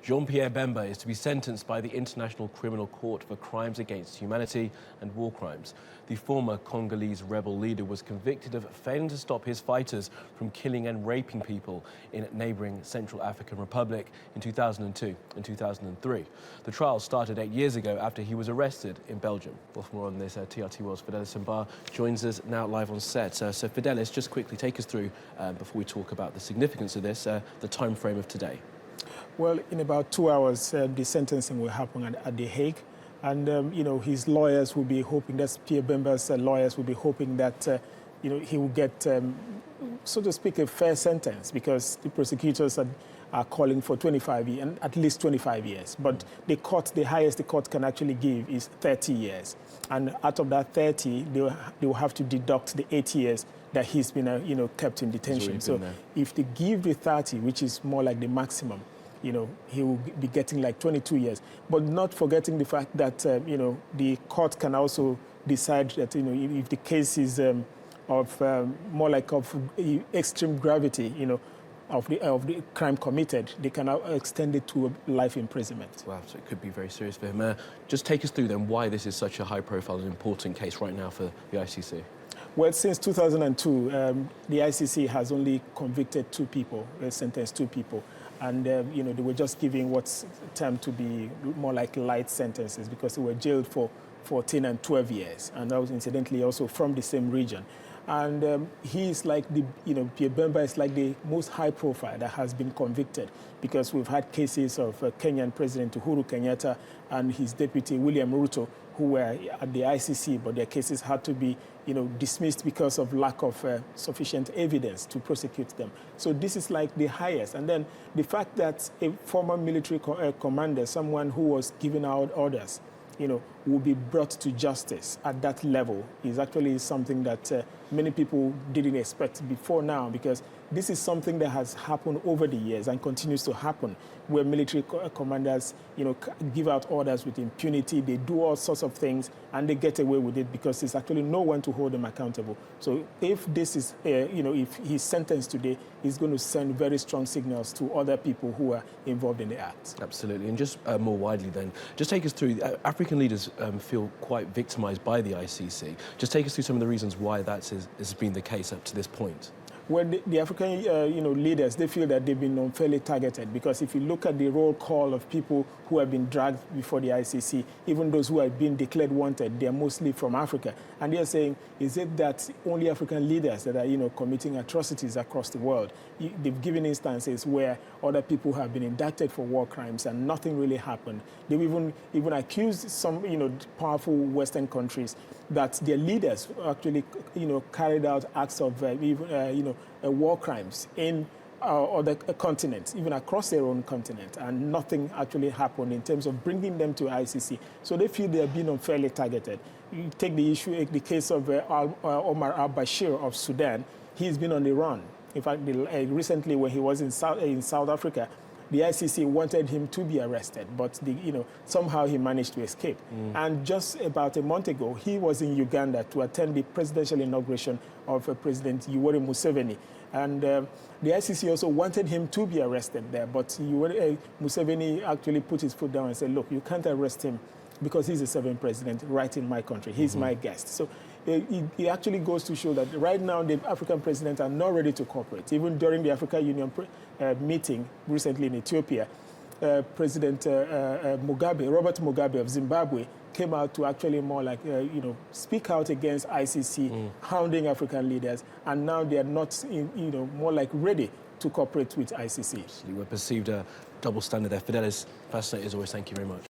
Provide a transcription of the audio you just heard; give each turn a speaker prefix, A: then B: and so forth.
A: Jean-Pierre Bemba is to be sentenced by the International Criminal Court for crimes against humanity and war crimes. The former Congolese rebel leader was convicted of failing to stop his fighters from killing and raping people in neighbouring Central African Republic in 2002 and 2003. The trial started 8 years ago after he was arrested in Belgium. Well, for more on this, TRT World's Fidelis Mbah joins us now live on set. So Fidelis, just quickly take us through, before we talk about the significance of this, the time frame of today.
B: Well, in about 2 hours, the sentencing will happen at The Hague. And, his lawyers will be hoping, that's Pierre Bemba's lawyers will be hoping that, he will get, so to speak, a fair sentence, because the prosecutors are calling for 25 years, and at least 25 years. But the highest the court can actually give is 30 years. And out of that 30, they will have to deduct the 8 years that he's been, kept in detention. So if they give the 30, which is more like the maximum, he will be getting like 22 years. But not forgetting the fact that, the court can also decide that, if the case is more like of extreme gravity, of the crime committed, they can now extend it to a life imprisonment.
A: Wow, so it could be very serious for him. Just take us through then why this is such a high-profile and important case right now for the ICC.
B: Well, since 2002, the ICC has only convicted 2 people, sentenced 2 people. And, they were just giving what's termed to be more like light sentences because they were jailed for 14 and 12 years. And that was incidentally also from the same region. And he is like Pierre Bemba is like the most high profile that has been convicted, because we've had cases of Kenyan President Uhuru Kenyatta and his deputy William Ruto, who were at the ICC, but their cases had to be dismissed because of lack of sufficient evidence to prosecute them. So this is like the highest. And then the fact that a former military commander, someone who was giving out orders, will be brought to justice at that level is actually something that many people didn't expect before now, because this is something that has happened over the years and continues to happen, where military commanders, give out orders with impunity. They do all sorts of things and they get away with it because there's actually no one to hold them accountable. So if this is, if he's sentenced today, he's going to send very strong signals to other people who are involved in the act.
A: Absolutely. And just more widely then, just take us through, African leaders feel quite victimized by the ICC. Just take us through some of the reasons why that has been the case up to this point.
B: Well, the African, leaders, they feel that they've been unfairly targeted, because if you look at the roll call of people who have been dragged before the ICC, even those who have been declared wanted, they're mostly from Africa. And they're saying, is it that only African leaders that are, committing atrocities across the world? They've given instances where other people have been indicted for war crimes and nothing really happened. They've even accused some, powerful Western countries that their leaders actually, carried out acts of, war crimes in other continents, even across their own continent, and nothing actually happened in terms of bringing them to ICC. So they feel they are being unfairly targeted. You take the case of Omar al-Bashir of Sudan. He's been on the run. In fact, recently when he was in South Africa, the ICC wanted him to be arrested, but somehow he managed to escape. And just about a month ago, he was in Uganda to attend the presidential inauguration of President Yoweri Museveni. And the ICC also wanted him to be arrested there, but Museveni actually put his foot down and said, look, you can't arrest him because he's a sovereign president right in my country. He's my guest. So it actually goes to show that right now the African presidents are not ready to cooperate. Even during the African Union meeting recently in Ethiopia, President Robert Mugabe of Zimbabwe came out to actually more like, speak out against ICC, hounding African leaders, and now they are not, more like ready to cooperate with ICC.
A: Absolutely. We're perceived a double standard there. Fidelis, fascinating as always. Thank you very much.